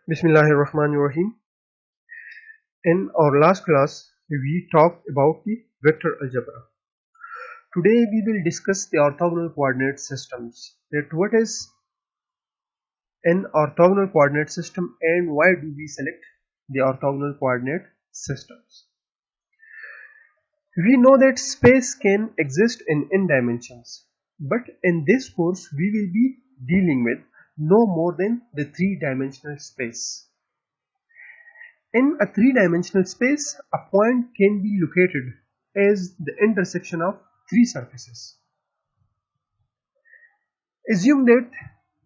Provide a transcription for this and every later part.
Bismillahirrahmanirrahim. In our last class, we talked about the vector algebra. Today, we will discuss the orthogonal coordinate systems. That what is an orthogonal coordinate system and why do we select the orthogonal coordinate systems? We know that space can exist in n dimensions, but in this course, we will be dealing with no more than the three-dimensional space. In a three-dimensional space, a point can be located as the intersection of three surfaces. Assume that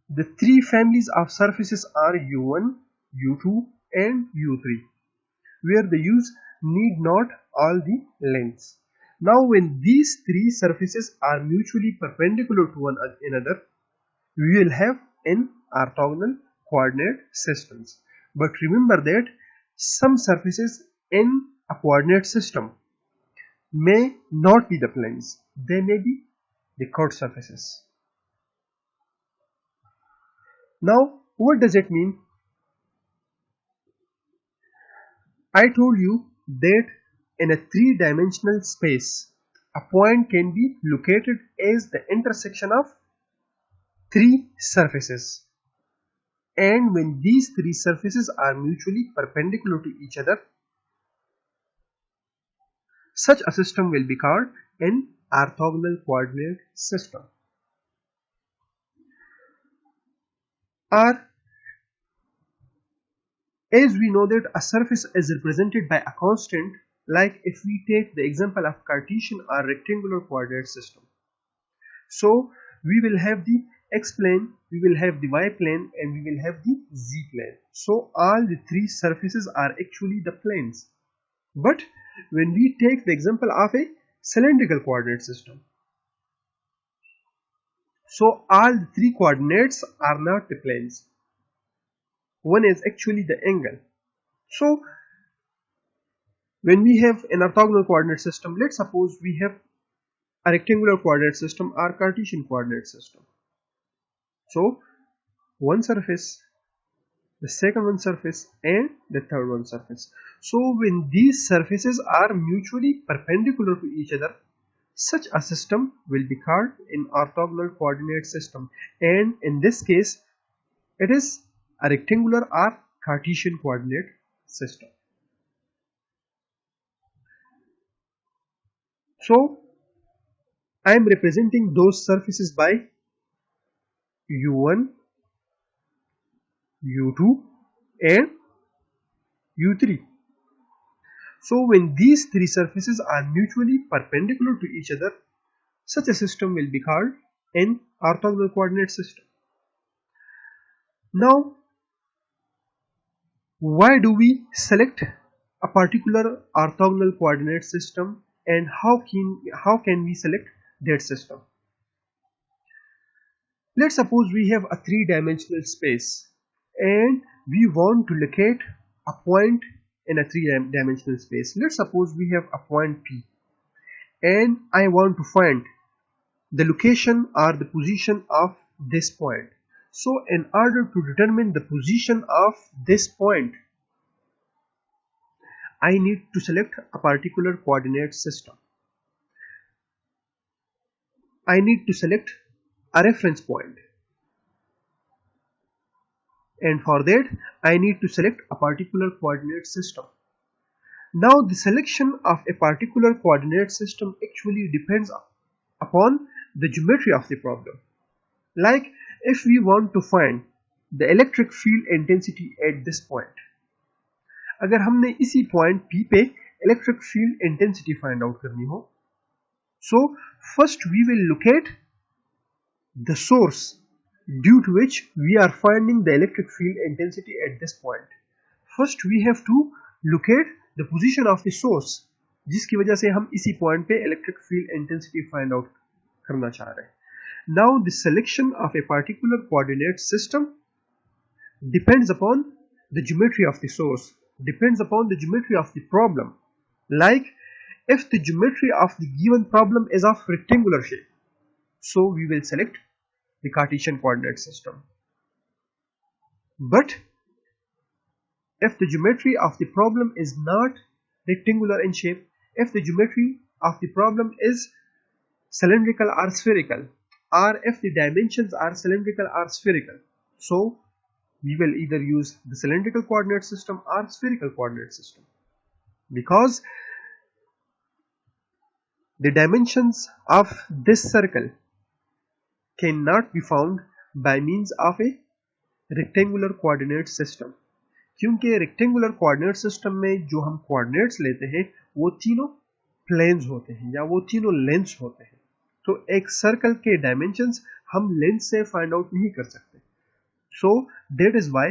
the three families of surfaces are U1, U2 and U3, where the U's need not all the lengths. Now when these three surfaces are mutually perpendicular to one another, we will have n orthogonal coordinate systems. But remember that some surfaces in a coordinate system may not be the planes, they may be the curved surfaces. Now, what does it mean? I told you that in a three-dimensional space, a point can be located as the intersection of three surfaces. And when these three surfaces are mutually perpendicular to each other, such a system will be called an orthogonal coordinate system. Or as we know that a surface is represented by a constant, like if we take the example of Cartesian or rectangular coordinate system. So we will have the x plane, we will have the y plane and we will have the z plane. So all the three surfaces are actually the planes. But when we take the example of a cylindrical coordinate system, so all the three coordinates are not the planes. One is actually the angle. So when we have an orthogonal coordinate system, let's suppose we have a rectangular coordinate system or Cartesian coordinate system. So one surface, the second one surface and the third one surface. So when these surfaces are mutually perpendicular to each other, such a system will be called an orthogonal coordinate system, and in this case it is a rectangular or Cartesian coordinate system. So I am representing those surfaces by U1, U2 and U3. So when these three surfaces are mutually perpendicular to each other, such a system will be called an orthogonal coordinate system. Now, why do we select a particular orthogonal coordinate system and how can we select that system? Let's suppose we have a three-dimensional space and we want to locate a point in a three-dimensional space. Let's suppose we have a point P and I want to find the location or the position of this point. So in order to determine the position of this point, I need to select a particular coordinate system. I need to select a reference point, and for that I need to select a particular coordinate system. Now the selection of a particular coordinate system actually depends upon the geometry of the problem. Like if we want to find the electric field intensity at this point, अगर हमने इसी point P पे electric field intensity find out करनी हो, so first we will locate the source due to which we are finding the electric field intensity at this point. First we have to locate the position of the source जिसकी वजह से हम इसी point पे electric field intensity find out करना चाह रहे हैं. Now the selection of a particular coordinate system depends upon the geometry of the source, depends upon the geometry of the problem. Like if the geometry of the given problem is of rectangular shape, so we will select the Cartesian coordinate system. But if the geometry of the problem is not rectangular in shape, if the geometry of the problem is cylindrical or spherical, or if the dimensions are cylindrical or spherical, so we will either use the cylindrical coordinate system or spherical coordinate system, because the dimensions of this circle cannot be found by means of a rectangular coordinate system, क्योंकि rectangular coordinate system में जो हम coordinates लेते हैं वो तीनों planes होते हैं या वो तीनों लेंथ्स होते हैं, तो एक सर्कल के डायमेंशंस हम लेंथ से फाइंड आउट नहीं कर सकते, so that is why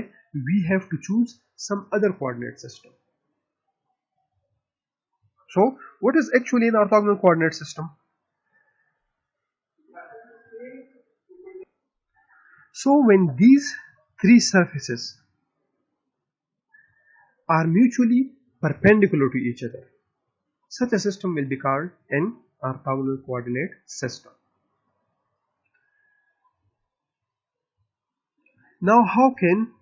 we have to choose some other coordinate system. So what is actually an orthogonal coordinate system? So when these three surfaces are mutually perpendicular to each other, such a system will be called an orthogonal coordinate system. Now how can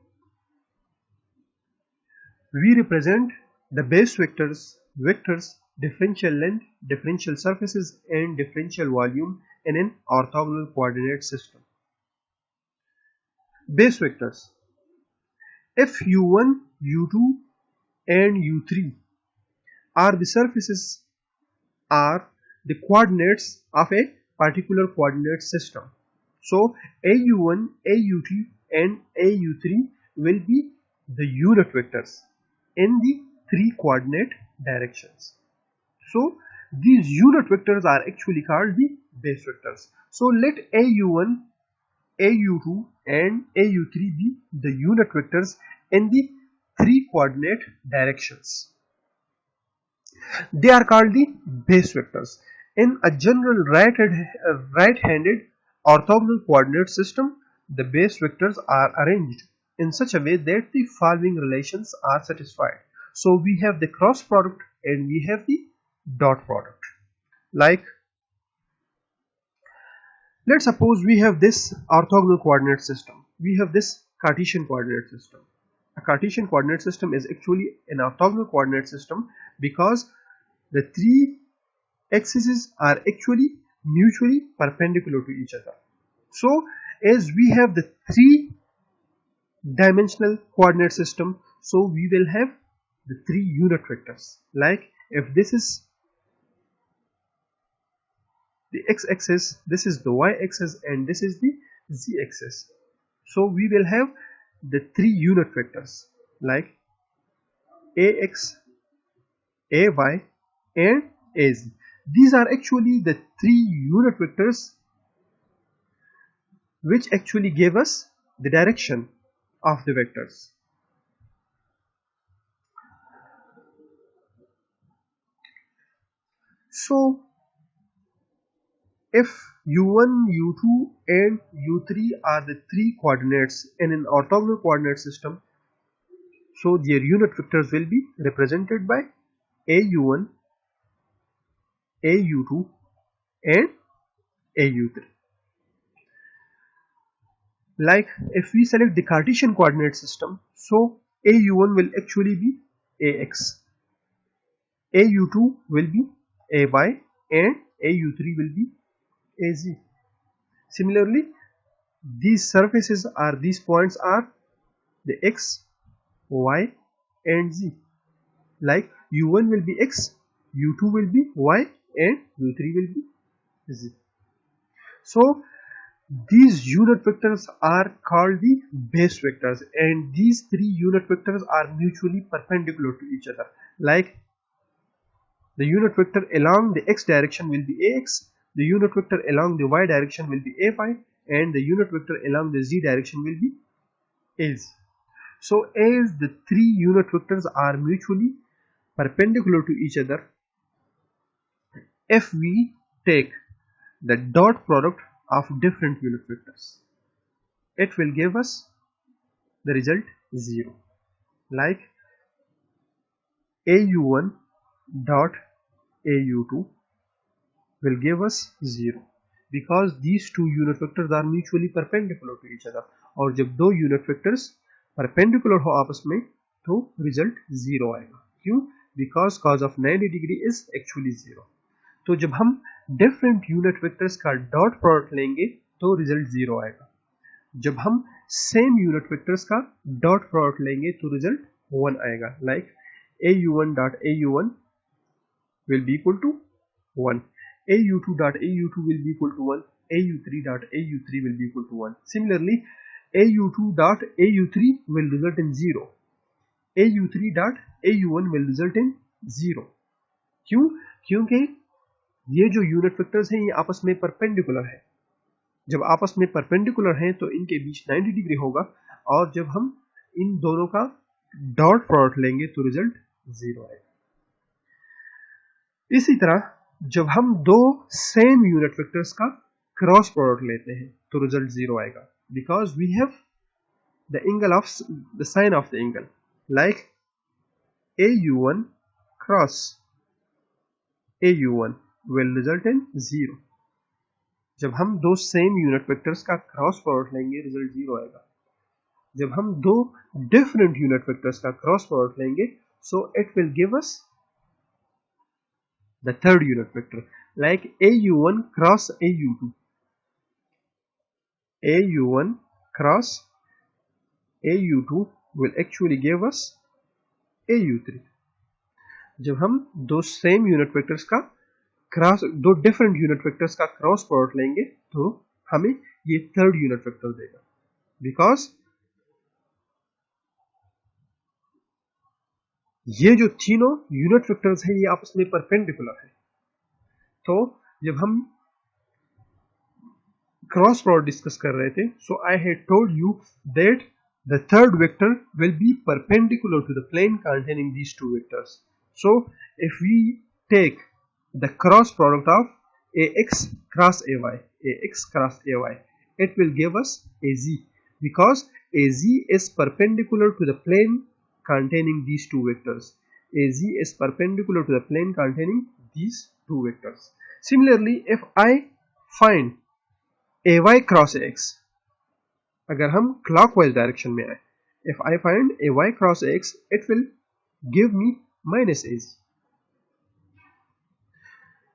we represent the base vectors, differential length, differential surfaces and differential volume in an orthogonal coordinate system? Base vectors. If u1, u2 and u3 are the surfaces are the coordinates of a particular coordinate system, so au1, au2 and au3 will be the unit vectors in the three coordinate directions. So these unit vectors are actually called the base vectors. So let au1, au2 and au3 be the unit vectors in the three coordinate directions. They are called the base vectors. In a general right-handed orthogonal coordinate system, the base vectors are arranged in such a way that the following relations are satisfied. So we have the cross product and we have the dot product. Like, let's suppose we have this orthogonal coordinate system. We have this Cartesian coordinate system. A Cartesian coordinate system is actually an orthogonal coordinate system because the three axes are actually mutually perpendicular to each other. So as we have the three dimensional coordinate system, so we will have the three unit vectors. Like if this is the x-axis, this is the y-axis and this is the z-axis, so we will have the three unit vectors like ax, ay and az. These are actually the three unit vectors which actually gave us the direction of the vectors. So if u1, u2 and u3 are the three coordinates in an orthogonal coordinate system, so their unit vectors will be represented by au1, au2 and au3. Like if we select the Cartesian coordinate system, so au1 will actually be ax, au2 will be ay and au3 will be az. Similarly, these surfaces are these points are the x, y and z. Like u1 will be x, u2 will be y and u3 will be z. So these unit vectors are called the base vectors, and these three unit vectors are mutually perpendicular to each other. Like the unit vector along the x direction will be ax, the unit vector along the y direction will be ay, and the unit vector along the z direction will be az. So as the three unit vectors are mutually perpendicular to each other, if we take the dot product of different unit vectors, it will give us the result 0. Like au1 dot au2 will give us 0 because these two unit vectors are mutually perpendicular to each other. और जब दो unit vectors perpendicular हो आपस में तो result 0 आएगा। क्यों? Because cause of 90 degree is actually 0। तो जब हम डिफरेंट यूनिट वेक्टर्स का डॉट प्रोडक्ट लेंगे तो रिजल्ट 0 आएगा। जब हम सेम यूनिट वेक्टर्स का डॉट प्रोडक्ट लेंगे तो रिजल्ट 1 आएगा। Like au1 dot au1 will be equal to 1, au2 dot au2 will be equal to 1, au3 dot au3 will be equal to 1. Similarly, au2 dot au3 will result in 0, au3 dot au1 will result in 0. क्यों? क्योंकि ये जो unit vectors हैं ये आपस में perpendicular है। जब आपस में परपेंडिकुलर हैं तो इनके बीच 90 डिग्री होगा, और जब हम इन दोनों का डॉट प्रोडक्ट लेंगे तो रिजल्ट 0 आएगा। इसी तरह जब हम दो सेम यूनिट वेक्टर्स का क्रॉस प्रोडक्ट लेते हैं तो रिजल्ट 0 आएगा, because we have the angle of the sine of the angle, like au1 cross au1 will result in 0. जब हम दो सेम यूनिट वेक्टर्स का क्रॉस प्रोडक्ट लेंगे रिजल्ट 0 आएगा। जब हम दो डिफरेंट यूनिट वेक्टर्स का क्रॉस प्रोडक्ट लेंगे so it will give us the third unit vector, like au1 cross au2, au1 cross au2 will actually give us au3. जब हम दो सेम यूनिट वेक्टर्स का दो डिफरेंट यूनिट वेक्टर्स का cross product लेंगे तो हमें ये थर्ड यूनिट वेक्टर देगा, बिकॉज ये जो तीनों यूनिट वेक्टर्स हैं ये आपस में परपेंडिकुलर है। तो जब हम क्रॉस प्रोडक्ट डिस्कस कर रहे थे, so I had told you that the third vector will be perpendicular to the plane containing these two vectors. So if we take the cross product of ax cross ay, it will give us az, because az is perpendicular to the plane containing these two vectors. Az is perpendicular to the plane containing these two vectors. Similarly, if I find ay cross ax, अगर हम clockwise direction में आए, if I find ay cross ax, it will give me minus az.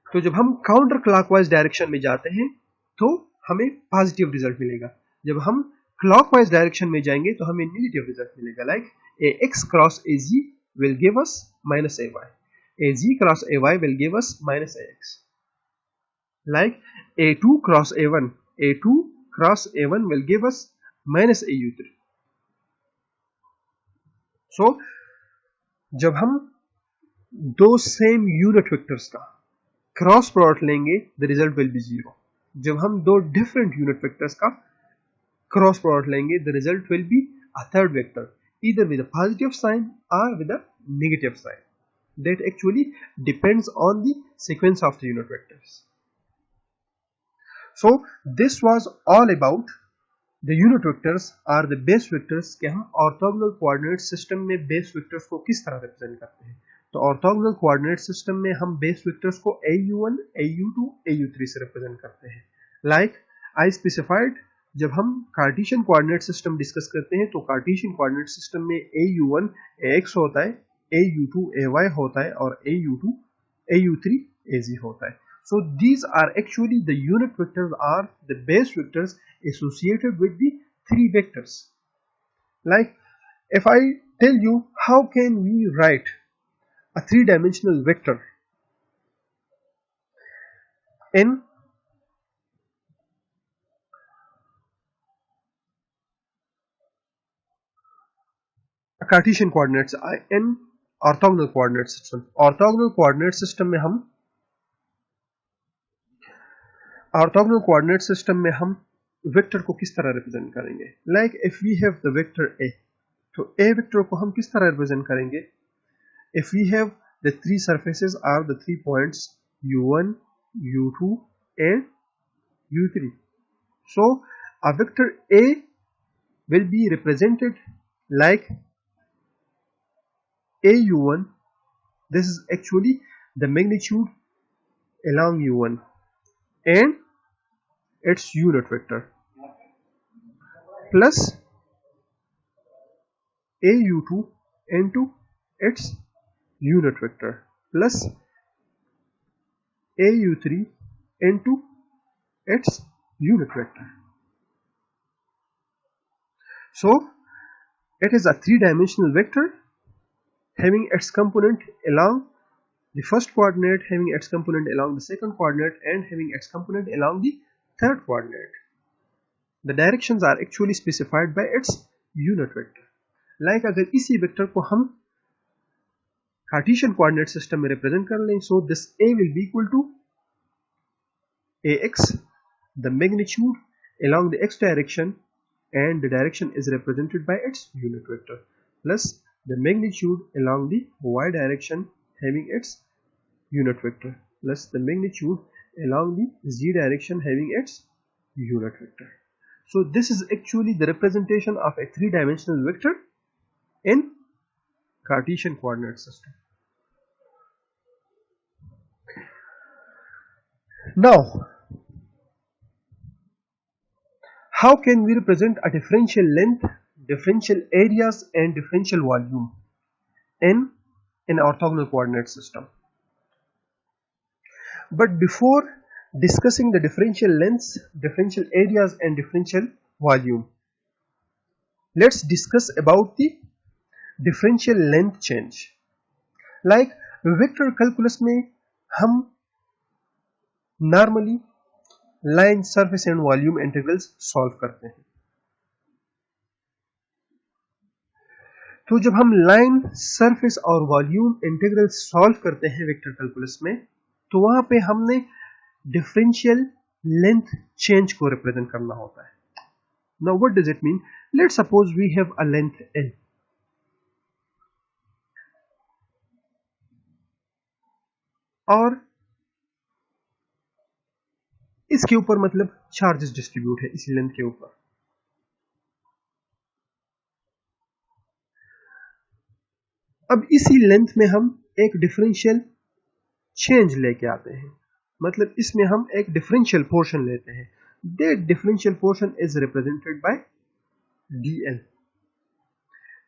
तो जब हम counter clockwise direction में जाते हैं तो हमें पॉजिटिव रिजल्ट मिलेगा। जब हम क्लॉकवाइज डायरेक्शन में जाएंगे तो हमें नेगेटिव रिजल्ट मिलेगा। Like ax cross az will give us minus ay, az cross ay will give us minus ax. Like a2 cross a1 will give us minus au3. So जब हम दो same unit vectors का cross product लेंगे the result will be 0. जब हम दो different unit vectors का cross product लेंगे the result will be a third vector, either with a positive sign or with a negative sign. That actually depends on the sequence of the unit vectors. So this was all about the unit vectors or the base vectors कि हम orthogonal coordinate system में base vectors को किस तरह represent करते हैं। तो orthogonal coordinate system में हम base vectors को au1, au2, au3 से represent करते हैं। Like I specified, जब हम कार्टेशियन कोऑर्डिनेट सिस्टम डिस्कस करते हैं तो कार्टेशियन कोऑर्डिनेट सिस्टम में au1 ax होता है, au2 ay होता है और au3 az होता है. So these are actually the unit vectors are the base vectors associated with the three vectors. Like if I tell you how can we write a three-dimensional vector in Cartesian coordinates in orthogonal coordinate system. Orthogonal coordinate system में हम vector को किस तरह represent करेंगे। Like if we have the vector A, तो A vector को हम किस तरह रिप्रेजेंट करेंगे। If we have the three surfaces or the 3 points u1, u2 and u3, so a vector a will be represented like au1. This is actually the magnitude along u1 and its unit vector, plus au2 into its unit vector plus AU3 into its unit vector. So it is a three-dimensional vector having its component along the first coordinate, having its component along the second coordinate, and having its component along the third coordinate. The directions are actually specified by its unit vector. Like अगर इसी vector को हम Cartesian coordinate system में represent कर लें, so this A will be equal to AX, the magnitude along the x direction, and the direction is represented by its unit vector, plus the magnitude along the y direction having its unit vector, plus the magnitude along the z direction having its unit vector. So this is actually the representation of a three-dimensional vector in Cartesian coordinate system. Now, how can we represent a differential length, differential areas, and differential volume in an orthogonal coordinate system? But before discussing the differential lengths, differential areas, and differential volume, let's discuss about the differential length change. Like vector calculus में हम normally line, surface and volume integrals solve करते हैं. तो जब हम line, surface और volume integral solve करते हैं वेक्टर कैलकुलस में, तो वहां पे हमने डिफरेंशियल लेंथ चेंज को रिप्रेजेंट करना होता है. Now what does it mean? Let's suppose we have a length L और इसके ऊपर मतलब चार्जेस डिस्ट्रीब्यूट है इसी लेंथ के ऊपर. अब इसी लेंथ में हम एक डिफरेंशियल चेंज लेके आते हैं, मतलब इसमें हम एक डिफरेंशियल पोर्शन लेते हैं. That differential portion is represented by dl.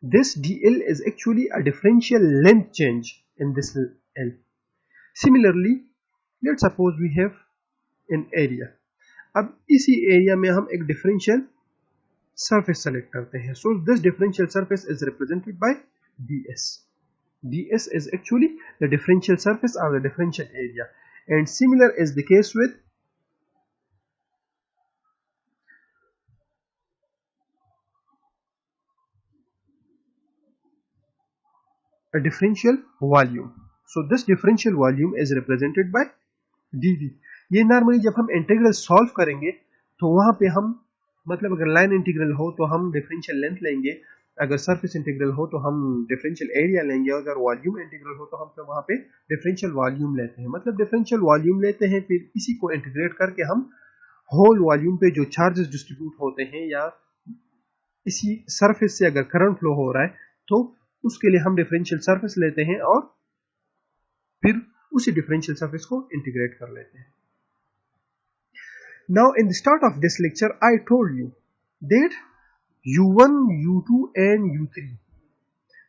This dl is actually a differential length change in this L. Similarly, let's suppose we have an area. अब इसी एरिया में हम एक डिफरेंशियल सरफेस सेलेक्ट करते हैं. So this differential surface is represented by ds. ds is actually the differential surface or the differential area, and similar is the case with a differential volume. So this differential volume is represented by dv. ये normally जब हम integral solve करेंगे तो वहां पे हम मतलब अगर लाइन इंटीग्रल हो तो हम डिफरेंशियल लेंथ लेंगे, अगर सरफेस इंटीग्रल हो तो हम डिफरेंशियल एरिया लेंगे, और अगर वॉल्यूम इंटीग्रल हो तो हम वहां पे डिफरेंशियल वॉल्यूम लेते हैं. मतलब डिफरेंशियल वॉल्यूम लेते हैं, फिर इसी को इंटीग्रेट करके हम होल वॉल्यूम पे जो चार्जेस डिस्ट्रीब्यूट होते हैं या इसी सरफेस से अगर करंट फ्लो हो रहा है तो उसके लिए हम डिफरेंशियल सरफेस लेते हैं और फिर उसी डिफरेंशियल सरफेस को इंटीग्रेट कर लेते हैं. Now in the start of this lecture I told you that u1, u2 and u3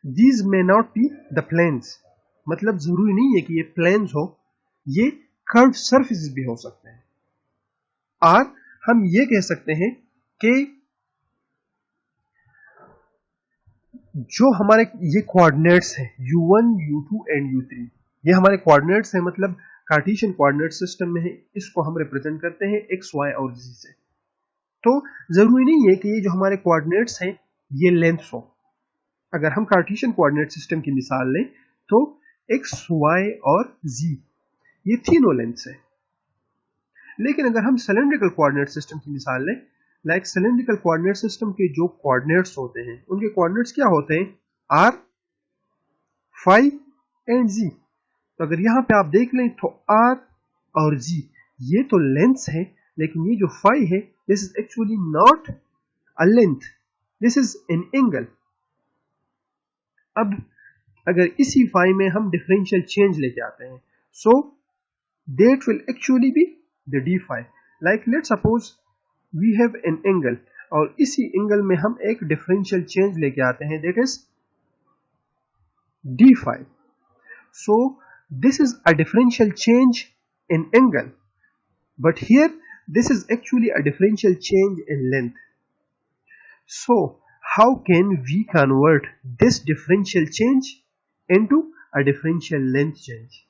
these may not be the planes. मतलब जरूरी नहीं है कि ये planes हो, ये curved surfaces भी हो सकते हैं. और हम ये कह सकते हैं कि जो हमारे ये कोऑर्डिनेट्स हैं u1, u2 and u3, ये हमारे कोऑर्डिनेट्स हैं, मतलब कार्टेशियन कोऑर्डिनेट सिस्टम में है, इसको हम रिप्रेजेंट करते हैं x, y और z से. तो जरूरी नहीं है कि ये जो हमारे कोऑर्डिनेट्स हैं ये लेंथ्स हो. अगर हम कार्टेशियन कोऑर्डिनेट सिस्टम की मिसाल लें तो x, y और z ये तीनों लेंथ्स हैं. लेकिन अगर हम सिलेंड्रिकल कोऑर्डिनेट सिस्टम की मिसाल लें, लाइक सिलेंड्रिकल कोऑर्डिनेट सिस्टम के जो कोऑर्डिनेट्स होते हैं उनके कोऑर्डिनेट्स क्या होते हैं? r, phi and z. तो अगर यहां पे आप देख लें तो r और g ये तो लेंथ्स है, लेकिन ये जो phi है this is actually not a length, this is an angle. अब अगर इसी phi में हम डिफरेंशियल चेंज लेके आते हैं, so that will actually be the d phi. Like let's suppose we have an angle और इसी एंगल में हम एक डिफरेंशियल चेंज लेके आते हैं, that is d5. So this is a differential change in angle, but here this is actually a differential change in length. So how can we convert this differential change into a differential length change?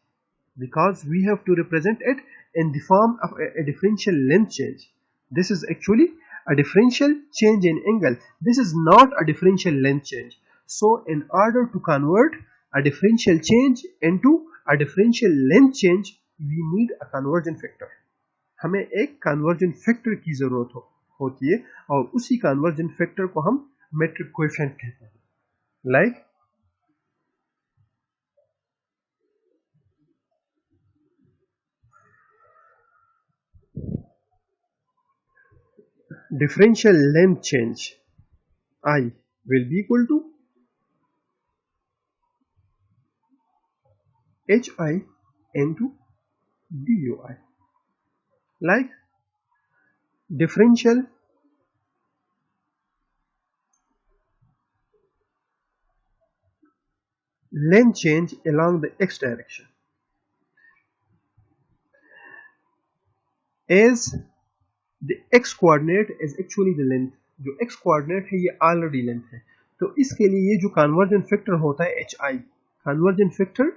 Because we have to represent it in the form of a differential length change. This is actually a differential change in angle. This is not a differential length change. So in order to convert a differential change into a differential length change, we need a conversion factor. हमें एक conversion factor की जरूरत होती है, और उसी conversion factor को हम मेट्रिक कोएफिशिएंट कहते हैं. Like differential length change I will be equal to hi into dui. Like differential length change along the x direction, as the x coordinate is actually the length. जो x coordinate है ये already length है, तो इसके लिए ये जो conversion factor होता है hi, conversion factor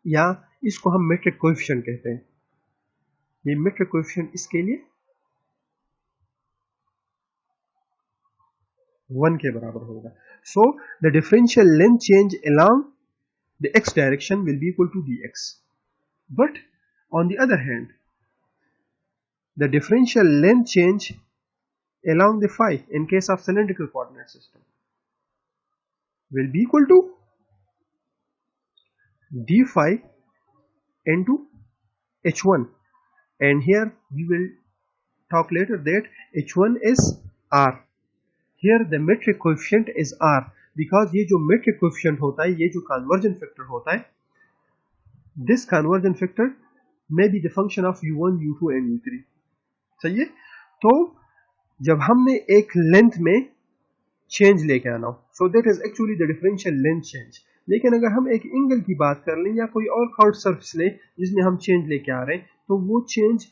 या इसको हम metric coefficient कहते हैं, ये metric coefficient इसके लिए 1 के बराबर होगा. So the differential length change along the x direction will be equal to dx. But on the other hand, the differential length change along the phi in case of cylindrical coordinate system will be equal to d phi into h1, and here we will talk later that h1 is r. Here the metric coefficient is r, because ये जो metric coefficient होता है, ये जो conversion factor होता है, this conversion factor may be the function of u1, u2 and u3. सही है. तो जब हमने एक लेंथ में चेंज लेके आना हो, so that is actually the differential length change. लेकिन अगर हम एक एंगल की बात कर लें या कोई और कर्व सरफेस लें जिसमें हम चेंज लेके आ रहे हैं, तो वो चेंज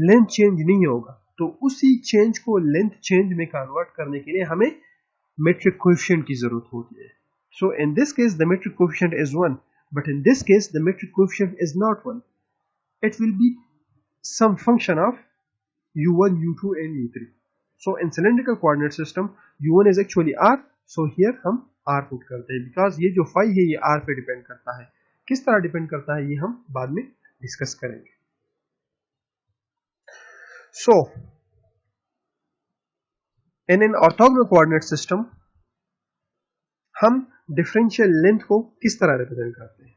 लेंथ चेंज नहीं होगा. तो उसी चेंज को लेंथ चेंज में कन्वर्ट करने के लिए हमें मेट्रिक कोएफिशिएंट की जरूरत होती है. So in this case the metric coefficient is 1, but in this case the metric coefficient is not 1. It will be some function of u1, u2 and u3. So in cylindrical coordinate system u1 is actually r, so here हम r put करते हैं, because ये जो phi है ये r पे depend करता है. किस तरह डिपेंड करता है ये हम बाद में डिस्कस करेंगे. So in an orthogonal coordinate system हम differential length को किस तरह रिप्रेजेंट करते हैं.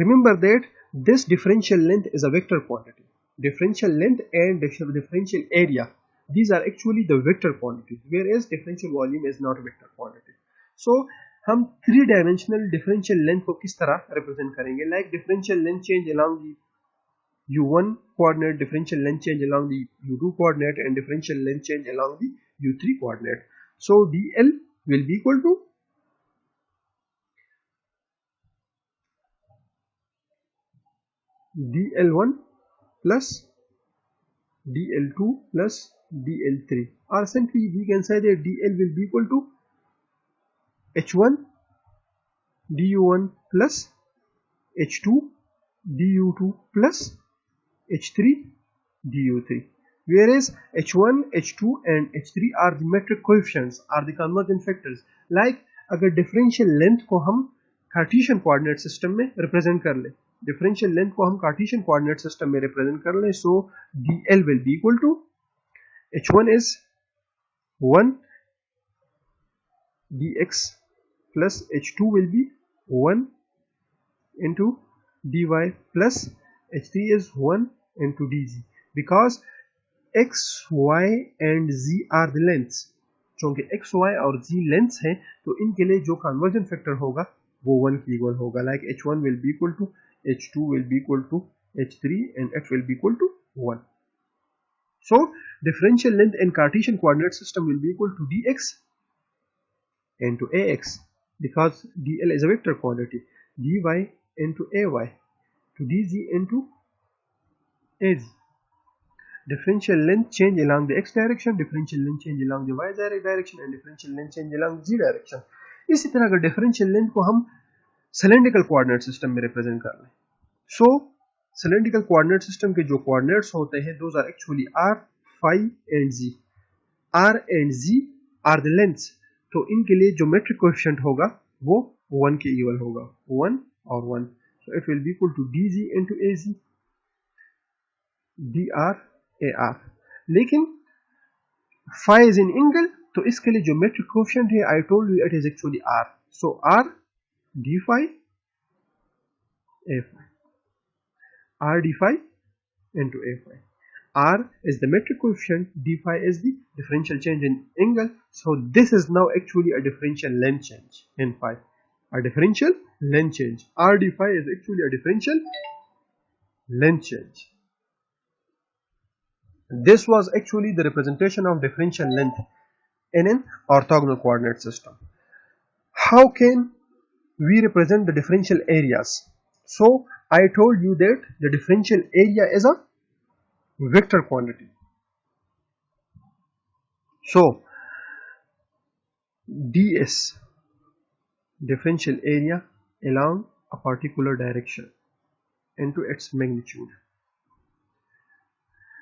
Remember that this differential length is a vector quantity. Differential length and differential area, these are actually the vector quantities, whereas differential volume is not a vector quantity. So हम 3-dimensional differential length को किस तरह represent करेंगे, like differential length change along the u1 coordinate, differential length change along the u2 coordinate and differential length change along the u3 coordinate. So dl will be equal to dl1 plus dl2 plus dl3, or simply we can say that dl will be equal to h1 du1 plus h2 du2 plus h3 du3, whereas h1, h2 and h3 are the metric coefficients, are the convergent factors. Like अगर differential length को हम Cartesian coordinate system में represent कर ले, differential length को हम Cartesian coordinate system में represent कर ले, so dl will be equal to h1 is 1 dx plus h2 will be 1 into dy plus h3 is 1 into dz, because x, y and z are the lengths. क्योंकि x, y और z lengths हैं, तो इनके लिए जो conversion factor होगा वो 1 की इक्वल होगा. Like h1 will be equal to h2 will be equal to h3 and h will be equal to 1. So differential length in Cartesian coordinate system will be equal to dx into ax. because dl is a vector quantity, dy into ay to dz into az. Differential length change along the x direction, differential length change along the y direction and differential length change along z direction. इसी तरह अगर differential length को हम cylindrical coordinate system में represent कर लें, so cylindrical coordinate system के जो coordinates होते हैं those are actually r, phi and z. r and z are the lengths, तो इनके लिए जो metric coefficient होगा वो 1 के equal होगा, 1 और 1, so it will be equal to dz into az dr AR. लेकिन phi is in angle, तो इसके लिए जो metric coefficient है I told you it is actually R. So R d phi A phi. R d phi into A phi. R is the metric coefficient, d phi is the differential change in angle. So this is now actually a differential length change in phi. A differential length change. R d phi is actually a differential length change. This was actually the representation of differential length in an orthogonal coordinate system. How can we represent the differential areas? So I told you that the differential area is a vector quantity. So ds, differential area along a particular direction into its magnitude.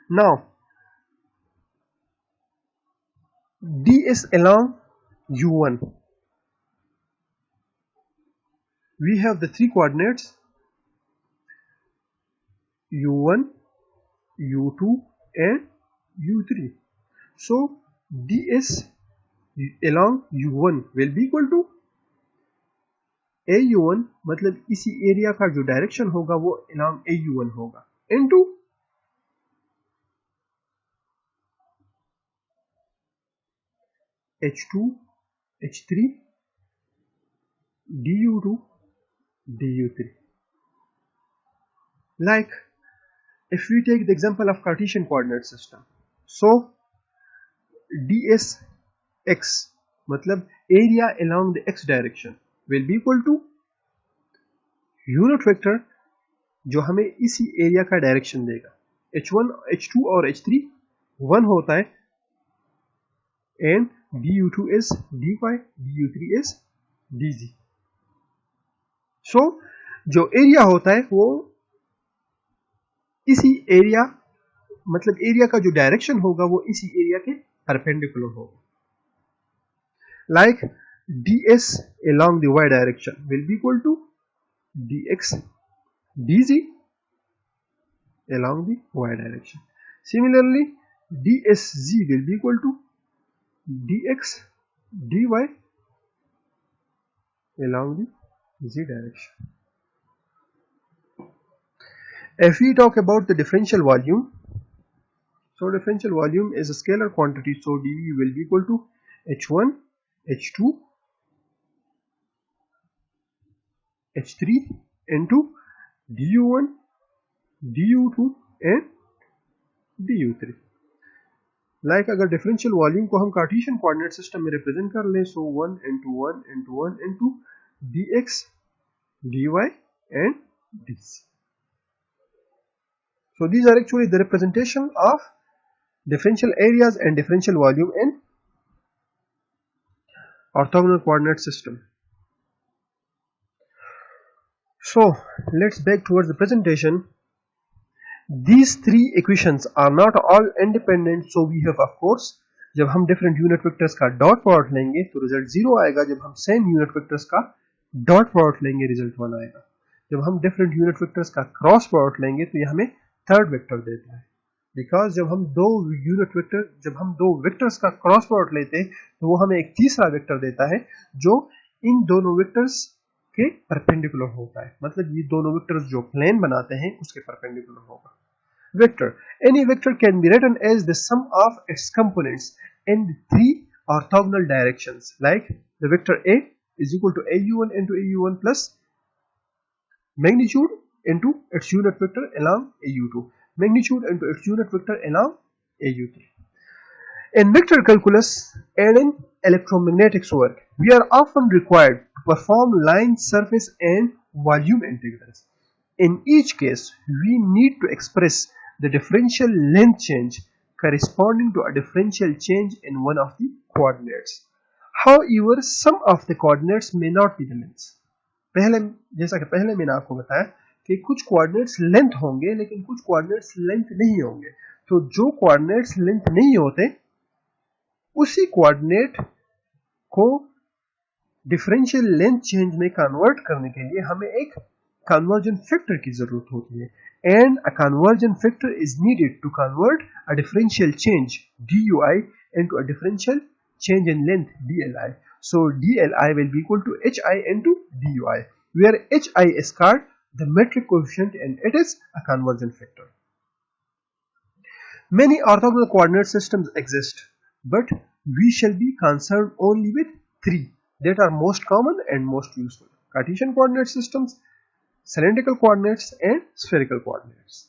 Now ds along u1, we have the three coordinates u1, u2 and u3. So ds along u1 will be equal to au1, मतलब इसी area का जो direction होगा वो along au1 होगा, into h2, h3, du2, du3. Like if we take the example of Cartesian coordinate system, so ds x, मतलब area along the x direction will be equal to unit vector जो हमें इसी area का direction देगा, h1, h2 और h3 1 होता है, and du2 is dy, du3 is dz. So जो एरिया होता है वो इसी एरिया, मतलब एरिया का जो डायरेक्शन होगा वो इसी एरिया के परपेंडिकुलर होगा. Like ds along the y direction will be equal to dx dz along the y direction. Similarly dsz will be equal to dx dy along the z direction. If we talk about the differential volume, so differential volume is a scalar quantity, so dV will be equal to h1, h2, h3 into du1, du2 and du3. Like अगर differential volume को हम Cartesian coordinate system में represent कर लें, so 1 into 1 into 1 into dx, dy and dz. So these are actually the representation of differential areas and differential volume in orthogonal coordinate system. So let's back towards the presentation. These three equations are not all independent, so we have, of course, जब हम different unit vectors का dot product लेंगे तो result 0 आएगा. जब हम same unit vectors का dot product लेंगे result 1 आएगा. जब हम different unit vectors का cross product लेंगे तो ये हमें third vector देता है, because जब हम दो vectors का cross product लेते हैं तो वो हमें एक तीसरा vector देता है जो इन दोनों vectors के perpendicular होता है, मतलब ये दोनों vectors जो plane बनाते हैं उसके perpendicular होगा. Vector, any vector can be written as the sum of its components in the three orthogonal directions. Like the vector A is equal to au1 into au1 plus magnitude into its unit vector along au2, magnitude into its unit vector along au3. In vector calculus and in electromagnetics work, we are often required perform line, surface and volume integrals. In each case, we need to express the differential length change corresponding to a differential change in one of the coordinates. However, some of the coordinates may not be the lengths. जैसा कि पहले मैंने आपको बताया कि कुछ coordinates length होंगे लेकिन कुछ कोऑर्डिनेट्स लेंथ नहीं होंगे। तो जो कोऑर्डिनेट्स लेंथ नहीं होते उसी कोऑर्डिनेट को डिफरेंशियल लेंथ चेंज में कन्वर्ट करने के लिए हमें एक कन्वर्जन फैक्टर की जरूरत होती है, and a conversion factor is needed to convert a differential change DUI into a differential change in length DLI. So DLI will be equal to HI into DUI, where HI is called the metric coefficient and it is a conversion factor. Many orthogonal coordinate systems exist, but we shall be concerned only with three that are most common and most useful: Cartesian coordinate systems, cylindrical coordinates and spherical coordinates.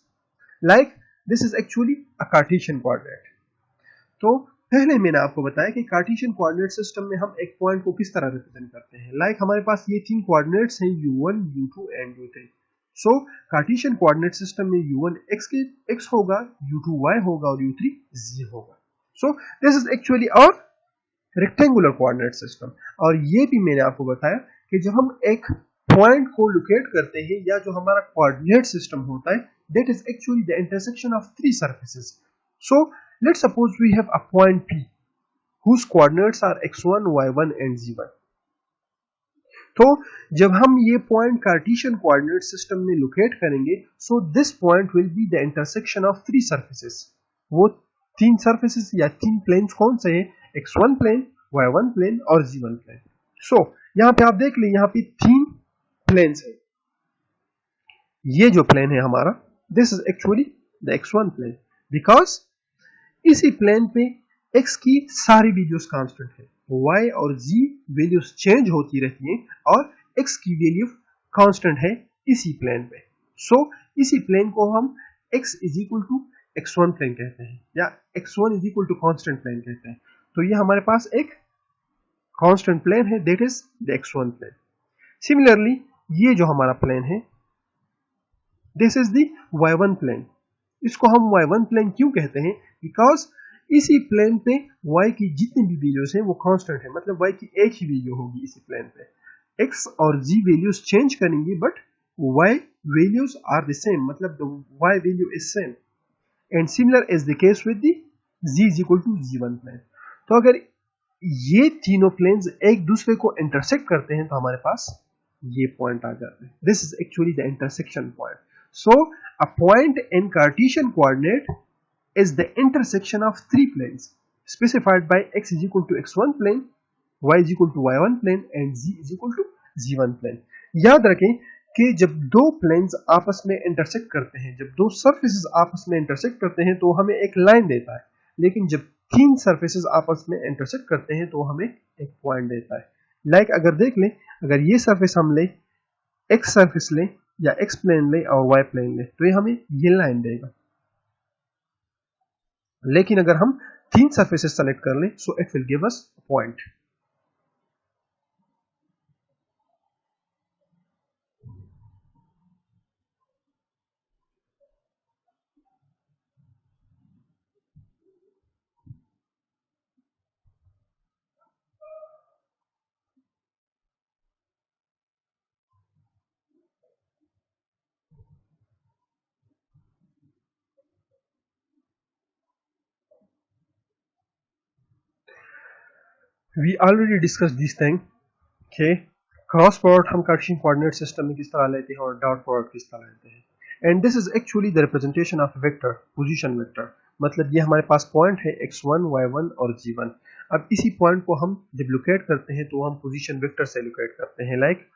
Like this is actually a Cartesian coordinate. तो पहले मैंने आपको बताया कि Cartesian coordinate system में हम एक point को किस तरह रिप्रेजेंट करते हैं। लाइक हमारे पास ये तीन कोऑर्डिनेट्स हैं u1, u2 and u3। So Cartesian coordinate system में u1 x होगा, u2 y होगा और u3 z होगा। So this is actually our rectangular coordinate system. और ये भी मैंने आपको बताया कि जब हम एक पॉइंट को लोकेट करते हैं या जो हमारा कोऑर्डिनेट सिस्टम होता है, that is actually the intersection of three surfaces. So let's suppose we have a point P whose coordinates are x1, y1 and z1. तो जब हम ये पॉइंट कार्टेशियन कोऑर्डिनेट सिस्टम में लोकेट करेंगे, so this point will be the intersection of three surfaces. वो तीन surfaces या तीन प्लेन्स कौन से हैं? x1 प्लेन, y1 प्लेन और z1 प्लेन। सो यहां पे आप देख लें, यहां पे तीन प्लेन्स हैं। ये जो प्लेन है हमारा, this is actually the x1 plane, because इसी प्लेन पे x की सारी वैल्यूज कांस्टेंट है, y और z वैल्यूज चेंज होती रहती हैं और x की वैल्यू कांस्टेंट है इसी प्लेन पे। सो इसी प्लेन को हम x is equal to x1 plane कहते हैं या x1 is equal to constant plane कहते हैं। तो ये हमारे पास एक कांस्टेंट प्लेन है, that is the x1 plane. Similarly ये जो हमारा प्लेन है, this is the y1 plane. इसको हम y1 प्लेन क्यों कहते हैं? बिकॉज इसी प्लेन पे y की जितनी भी वैल्यूज हैं वो कांस्टेंट है, मतलब y की एक ही वैल्यू होगी इसी प्लेन पे। x और z वैल्यूज चेंज करेंगी but y values are the same, मतलब the y value is same. And similar is the case with the z is equal to z1 plane. तो अगर ये तीनों प्लेन्स एक दूसरे को इंटरसेक्ट करते हैं तो हमारे पास ये पॉइंट आ जाते हैं। This is actually the intersection point. So a point in Cartesian coordinate is the intersection of three planes specified by x is equal to x1 plane, y is equal to y1 plane and z is equal to z1 plane. याद रखें कि जब दो planes आपस में intersect करते हैं, जब दो सरफेसेस आपस में इंटरसेक्ट करते हैं तो हमें एक लाइन देता है, लेकिन जब तीन सरफेसेस आपस में इंटरसेक्ट करते हैं तो हमें एक पॉइंट देता है। लाइक अगर देख लें, अगर ये सरफेस हम ले, x सरफेस लें या x प्लेन ले और y प्लेन ले, तो ये हमें ये लाइन देगा। लेकिन अगर हम तीन सरफेसेस सेलेक्ट कर ले, so it will give us a point. We already discussed this thing कि क्रॉस प्रोडक्ट हम कार्टेशियन कोऑर्डिनेट सिस्टम में किस तरह लेते हैं और डॉट प्रोडक्ट किस तरह लेते हैं। And this is actually the representation of vector, position vector. मतलब ये हमारे पास पॉइंट है x1, y1 और z1। अब इसी पॉइंट को हम जब लोकेट करते हैं तो हम पोजीशन वेक्टर से लोकेट करते हैं, like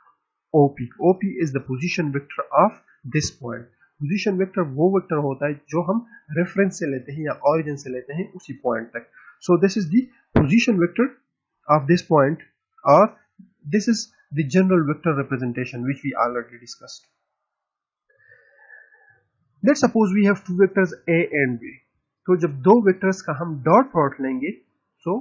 OP is the position vector of this point. Position vector वो वेक्टर होता है जो हम रेफरेंस से लेते हैं या ऑरिजिन से लेते हैं उसी पॉइंट तक। सो this is the position vector of this point, or this is the general vector representation which we already discussed. Let's suppose we have two vectors a and b. तो जब दो वेक्टर्स का हम डॉट प्रोडक्ट लेंगे, so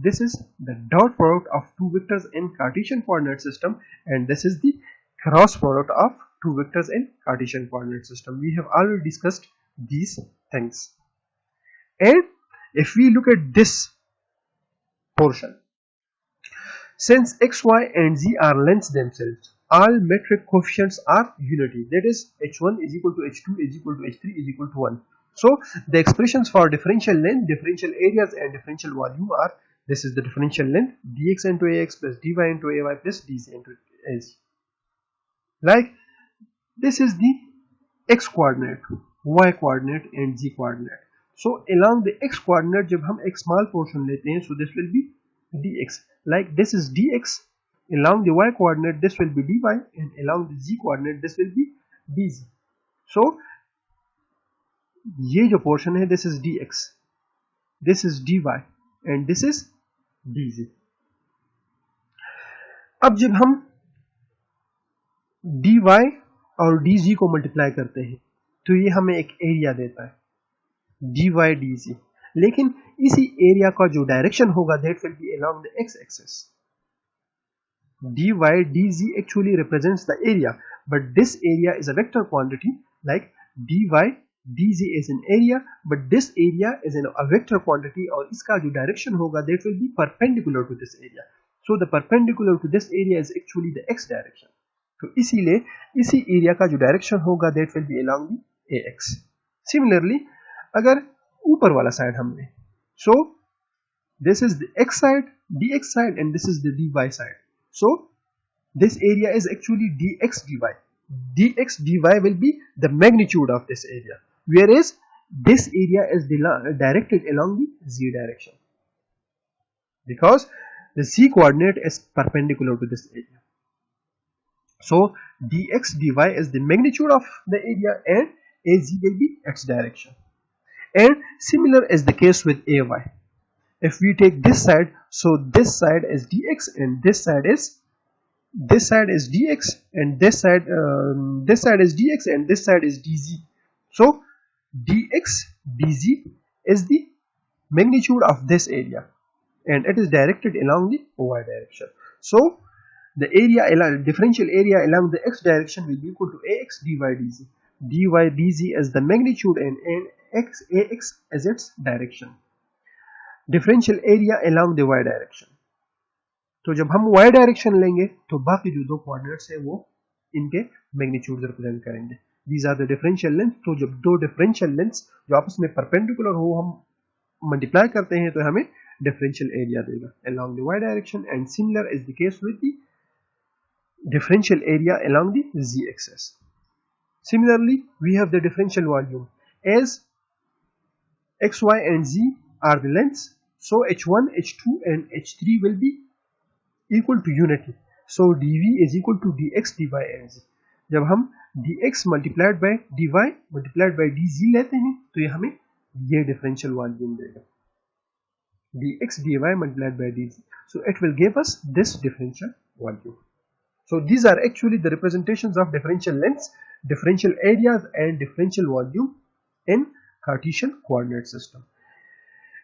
this is the dot product of two vectors in Cartesian coordinate system, and this is the cross product of two vectors in Cartesian coordinate system. We have already discussed these things. And if we look at this portion, since x, y and z are lengths themselves, all metric coefficients are unity, that is h1 is equal to h2 is equal to h3 is equal to 1. So the expressions for differential length, differential areas and differential volume are, this is the differential length dx into ax plus dy into ay plus dz into az. Like this is the x coordinate, y coordinate and z coordinate. So along the x coordinate जब हम एक small portion लेते हैं, so this will be dx. Like this is dx, along the y coordinate this will be dy, and along the z coordinate this will be dz. So ये जो portion है, this is dx, this is dy and this is dz. अब जब हम dy और dz को multiply करते हैं तो ये हमें एक एरिया देता है dy dz, लेकिन इसी एरिया का जो डायरेक्शन होगा that will be along the x axis. dy dz actually represents the area, but this area is a vector quantity. Like dy dz is an area, but this area is a vector quantity, और इसका जो direction होगा that will be perpendicular to this area. So the perpendicular to this area is actually the x direction. तो इसीलिए इसी area का जो direction होगा that will be along the ax. Similarly, अगर ऊपर वाला साइड हमने, so this is the x side, dx side, and this is the dy side. So this area is actually dx dy. Dx dy will be the magnitude of this area, whereas this area is directed along the z direction, because the z coordinate is perpendicular to this area. So dx dy is the magnitude of the area, and az will be x direction. And similar is the case with ay. If we take this side, so this side is dx and this side is dx, and this side is dx and this side is dz. So dx dz is the magnitude of this area, and it is directed along the y direction. So the differential area along the x direction will be equal to ax dy dz. dy dz is the magnitude and ax is its direction. Differential area along the y direction. तो जब हम y direction लेंगे तो बाकी जो दो coordinates है वो इनके मैग्नीट्यूड रिप्रेजेंट करेंगे. These are the differential lengths. तो जब दो differential lengths जो आपस में परपेंडिकुलर हो हम मल्टीप्लाई करते हैं तो हमें differential area देगा along the y direction, and similar is the case with the differential area along the z axis. Similarly, we have the differential volume. As x, y and z are the lengths, so h1, h2 and h3 will be equal to unity. So dv is equal to dx dy and z. जब हम dx multiplied by dy multiplied by dz लेते हैं तो ये हमें ये differential volume देगा dx dy multiplied by dz. So it will give us this differential volume. So these are actually the representations of differential lengths, differential areas and differential volume in Cartesian coordinate system.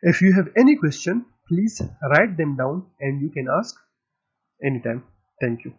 If you have any question, please write them down and you can ask anytime. Thank you.